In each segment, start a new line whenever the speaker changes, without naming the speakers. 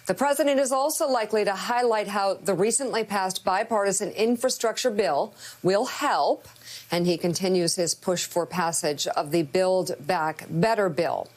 The president is also likely to highlight how the recently passed bipartisan infrastructure bill will help, and he continues his push for passage of the Build Back Better bill.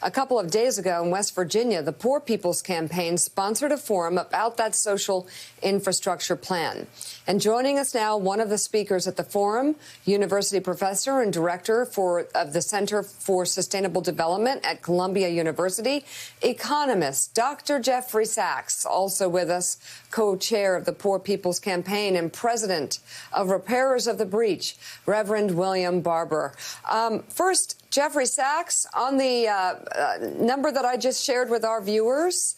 A couple of days ago in West Virginia, the Poor People's Campaign sponsored a forum about that social infrastructure plan. And joining us now, one of the speakers at the forum, university professor and director of the Center for Sustainable Development at Columbia University, economist Dr. Jeffrey Sachs, also with us, co-chair of the Poor People's Campaign and president of Repairers of the Breach, Reverend William Barber. First, Jeffrey Sachs, on the number that I just shared with our viewers,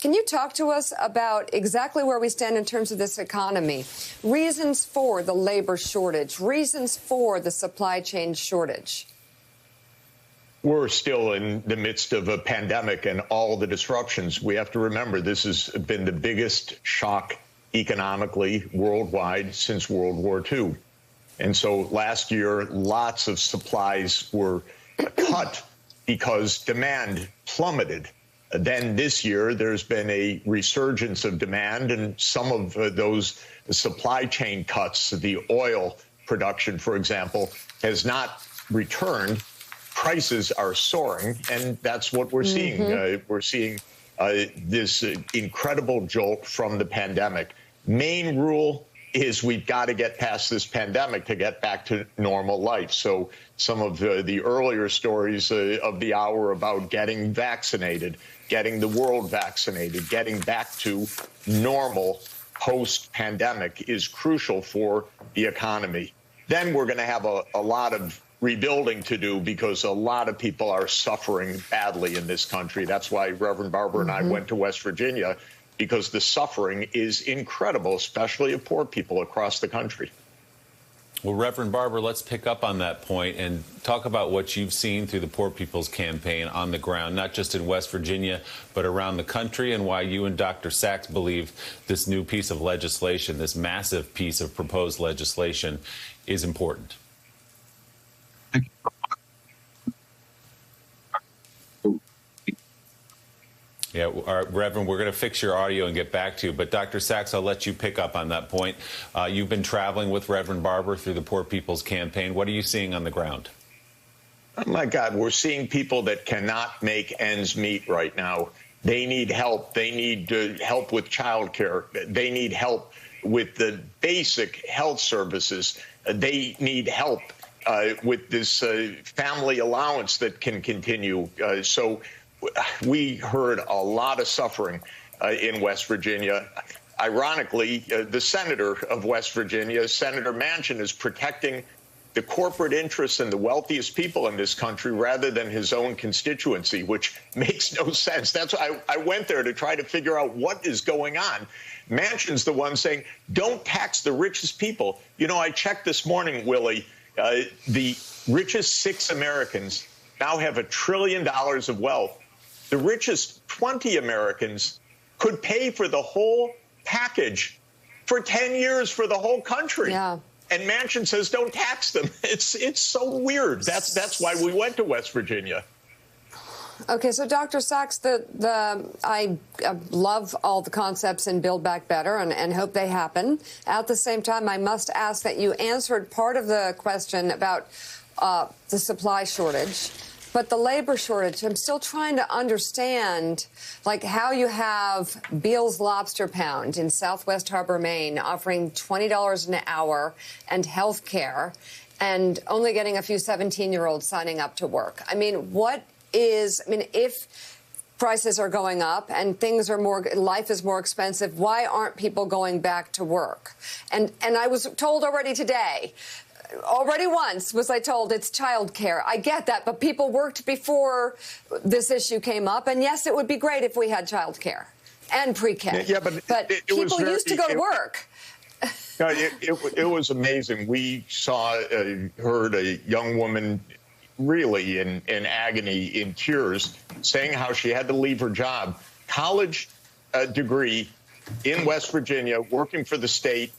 can you talk to us about exactly where we stand in terms of this economy? Reasons for the labor shortage, reasons for the supply chain shortage.
We're still in the midst of a pandemic and all the disruptions. We have to remember this has been the biggest shock economically worldwide since World War II. And so last year, lots of supplies were cut because demand plummeted. Then this year, there's been a resurgence of demand, and some of those supply chain cuts, the oil production, for example, has not returned. Prices are soaring, and that's what we're seeing. We're seeing this incredible jolt from the pandemic. Main rule is we've got to get past this pandemic to get back to normal life. So some of the earlier stories of the hour about getting vaccinated, getting the world vaccinated, getting back to normal post-pandemic is crucial for the economy. Then we're going to have a lot of rebuilding to do because a lot of people are suffering badly in this country. That's why Reverend Barber and I went to West Virginia, because the suffering is incredible, especially of poor people across the country.
Well, Reverend Barber, let's pick up on that point and talk about what you've seen through the Poor People's Campaign on the ground, not just in West Virginia, but around the country, and why you and Dr. Sachs believe this new piece of legislation, this massive piece of proposed legislation, is important.
Thank you.
Yeah, Reverend, we're going to fix your audio and get back to you. But Dr. Sachs, I'll let you pick up on that point. You've been traveling with Reverend Barber through the Poor People's Campaign. What are you seeing on the ground?
Oh, my God, we're seeing people that cannot make ends meet right now. They need help. They need help with child care. They need help with the basic health services. They need help with this family allowance that can continue. So we heard a lot of suffering in West Virginia. Ironically, the senator of West Virginia, Senator Manchin, is protecting the corporate interests and the wealthiest people in this country rather than his own constituency, which makes no sense. That's why I went there to try to figure out what is going on. Manchin's the one saying, don't tax the richest people. You know, I checked this morning, Willie, the richest 6 Americans now have $1 trillion of wealth. The richest 20 Americans could pay for the whole package for 10 years for the whole country. Yeah. And Manchin says don't tax them. It's so weird. That's why we went to West Virginia.
Okay, so Dr. Sachs, I love all the concepts in Build Back Better and hope they happen. At the same time, I must ask that you answered part of the question about the supply shortage. But the labor shortage, I'm still trying to understand, like, how you have Beal's Lobster Pound in Southwest Harbor, Maine, offering $20 an hour and health care, and only getting a few 17-year-olds signing up to work. I mean, if prices are going up and life is more expensive, why aren't people going back to work? And I was told already today, already once was I told it's childcare. I get that, but people worked before this issue came up, and yes, it would be great if we had childcare and pre-K. Yeah, but people used to go to work.
No, it was amazing. We heard a young woman really in agony, in tears, saying how she had to leave her job. College degree in West Virginia, working for the state,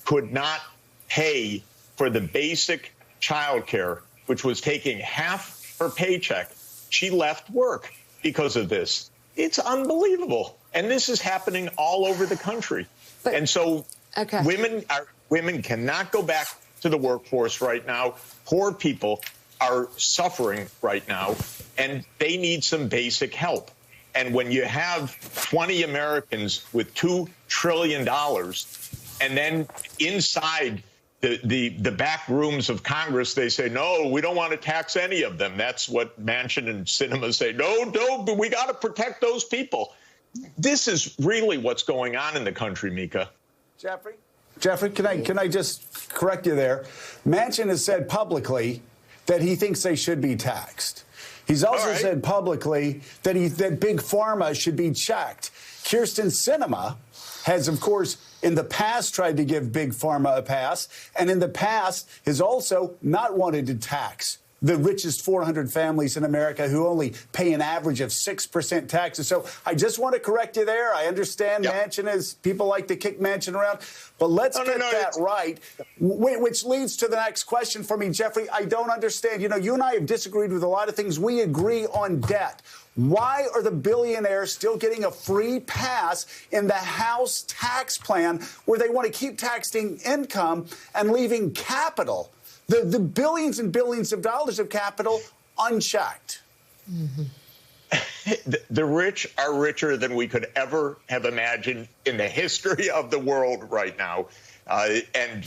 could not pay for the basic child care, which was taking half her paycheck. She left work because of this. It's unbelievable. And this is happening all over the country. And so women cannot go back to the workforce right now. Poor people are suffering right now, and they need some basic help. And when you have 20 Americans with $2 trillion, and then inside the back rooms of Congress, they say, no, we don't want to tax any of them. That's what Manchin and Sinema say. No, but we got to protect those people. This is really what's going on in the country, Mika.
Jeffrey, can I just correct you there? Manchin has said publicly that he thinks they should be taxed. He's also said publicly that Big Pharma should be checked. Kyrsten Sinema has, of course, in the past tried to give Big Pharma a pass, and in the past has also not wanted to tax the richest 400 families in America who only pay an average of 6% taxes. So I just want to correct you there. I understand Manchin is, people like to kick Manchin around, but let's get that right, which leads to the next question for me, Jeffrey. I don't understand. You know, you and I have disagreed with a lot of things. We agree on debt. Why are the billionaires still getting a free pass in the House tax plan where they want to keep taxing income and leaving capital, the billions and billions of dollars of capital, unchecked?
The rich are richer than we could ever have imagined in the history of the world right now. And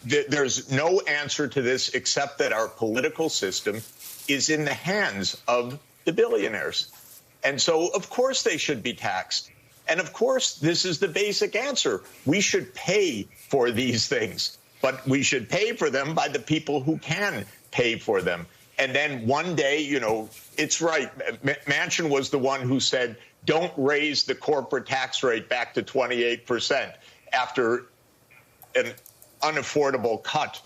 there's no answer to this except that our political system is in the hands of the billionaires. And so, of course, they should be taxed. And of course, this is the basic answer. We should pay for these things, but we should pay for them by the people who can pay for them. And then one day, you know, it's right. Manchin was the one who said, don't raise the corporate tax rate back to 28% after an unaffordable cut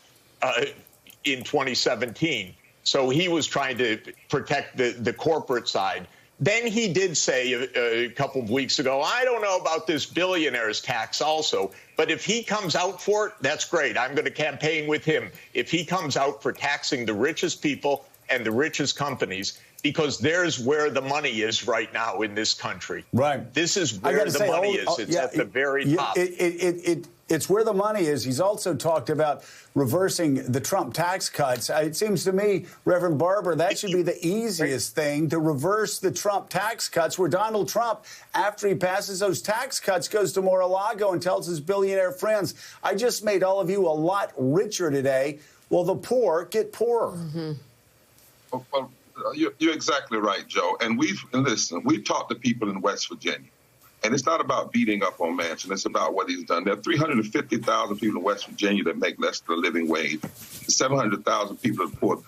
in 2017. So he was trying to protect the corporate side. Then he did say a couple of weeks ago, I don't know about this billionaire's tax also, but if he comes out for it, that's great. I'm going to campaign with him. If he comes out for taxing the richest people and the richest companies, because there's where the money is right now in this country.
Right.
This is where the money is. It's at the very top.
It's where the money is. He's also talked about reversing the Trump tax cuts. It seems to me, Reverend Barber, that should be the easiest thing, to reverse the Trump tax cuts, where Donald Trump, after he passes those tax cuts, goes to Mar-a-Lago and tells his billionaire friends, I just made all of you a lot richer today. Well, the poor get poorer.
Mm-hmm. Well, you're exactly right, Joe. And we've talked to people in West Virginia. And it's not about beating up on Manchin. It's about what he's done. There are 350,000 people in West Virginia that make less than a living wage. 700,000 people are poor.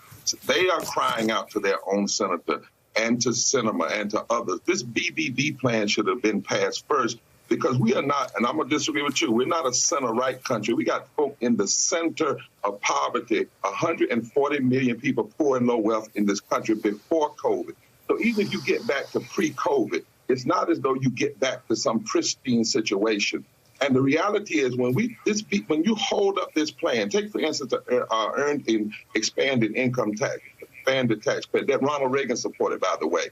They are crying out to their own senator and to Sinema and to others. This BBB plan should have been passed first, because we are not, and I'm going to disagree with you, we're not a center-right country. We got folk in the center of poverty, 140 million people poor and low wealth in this country before COVID. So even if you get back to pre-COVID, it's not as though you get back to some pristine situation. And the reality is, when you hold up this plan, take, for instance, earned and expanded income tax, expanded tax credit that Ronald Reagan supported, by the way.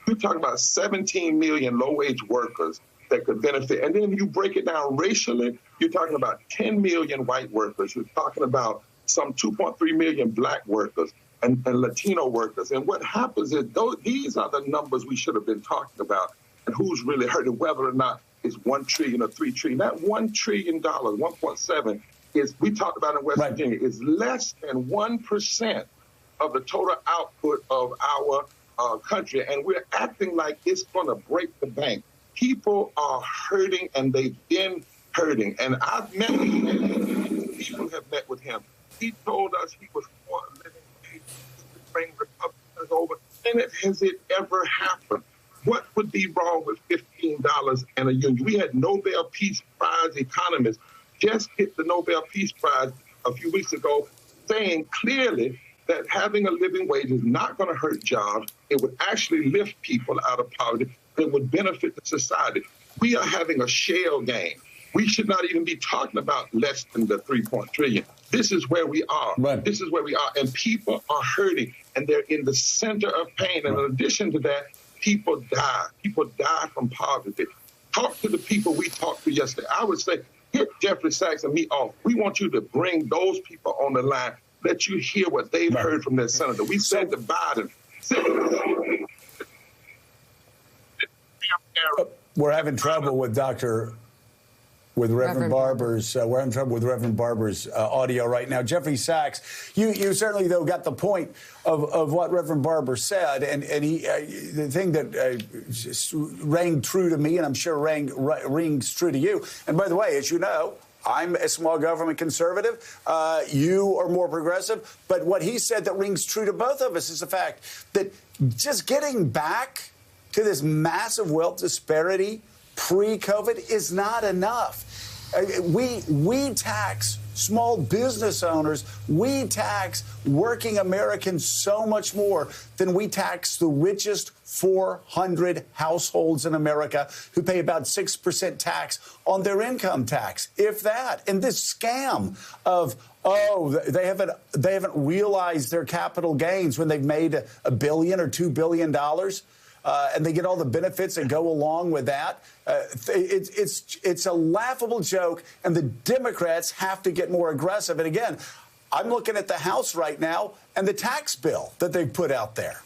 You're talking about 17 million low-wage workers that could benefit. And then you break it down racially, you're talking about 10 million white workers. You're talking about some 2.3 million black workers and Latino workers. And what happens is these are the numbers we should have been talking about, and who's really hurting, whether or not it's 1 trillion or 3 trillion. That $1 trillion, 1.7, is, we talked about in West Virginia, is less than 1% of the total output of our country. And we're acting like it's going to break the bank. People are hurting, and they've been hurting. And I've met with him. People have met with him. He told us he was for a living wage to bring Republicans over. And has it ever happened? What would be wrong with $15 and a union? We had Nobel Peace Prize economists just get the Nobel Peace Prize a few weeks ago, saying clearly that having a living wage is not going to hurt jobs. It would actually lift people out of poverty. It would benefit the society. We are having a shell game. We should not even be talking about less than the $3 trillion. This is where we are. Right. This is where we are. And people are hurting, and they're in the center of pain. And in addition to that, people die. People die from poverty. Talk to the people we talked to yesterday. I would say, hit Jeffrey Sachs and me off. We want you to bring those people on the line. Let you hear what they've heard from their senator. We said to Biden.
We're having trouble with Reverend Barber's. We're having trouble with Reverend Barber's audio right now. Jeffrey Sachs, you certainly though got the point of what Reverend Barber said, and he the thing that rang true to me, and I'm sure rings true to you. And by the way, as you know, I'm a small government conservative. You are more progressive. But what he said that rings true to both of us is the fact that just getting back to this massive wealth disparity pre-COVID is not enough. We tax small business owners. We tax working Americans so much more than we tax the richest 400 households in America who pay about 6% tax on their income tax, if that. And this scam of, they haven't realized their capital gains when they've made $1 billion or $2 billion. And they get all the benefits that go along with that. It's a laughable joke, and the Democrats have to get more aggressive. And again, I'm looking at the House right now and the tax bill that they've put out there.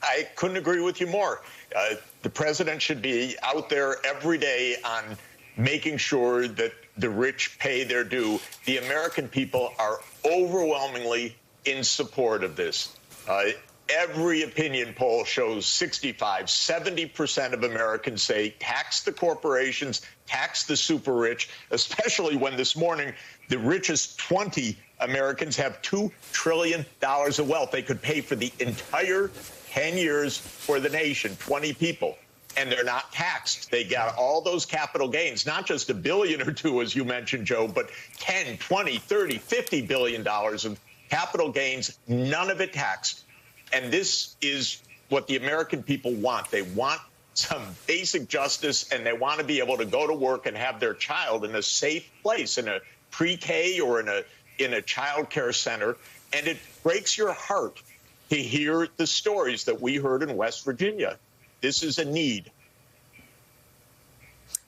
I couldn't agree with you more. The president should be out there every day on making sure that the rich pay their due. The American people are overwhelmingly in support of this. Every opinion poll shows 70% of Americans say tax the corporations, tax the super rich, especially when this morning the richest 20 Americans have $2 trillion of wealth. They could pay for the entire 10 years for the nation, 20 people, and they're not taxed. They got all those capital gains, not just $1 billion or $2 billion, as you mentioned, Joe, but 10, 20, 30, $50 billion of capital gains, none of it taxed. And this is what the American people want. They want some basic justice, and they want to be able to go to work and have their child in a safe place, in a pre-K or in a child care center. And it breaks your heart to hear the stories that we heard in West Virginia. This is a need.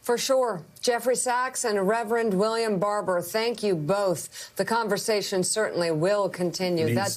For sure. Jeffrey Sachs and Reverend William Barber, thank you both. The conversation certainly will continue. That does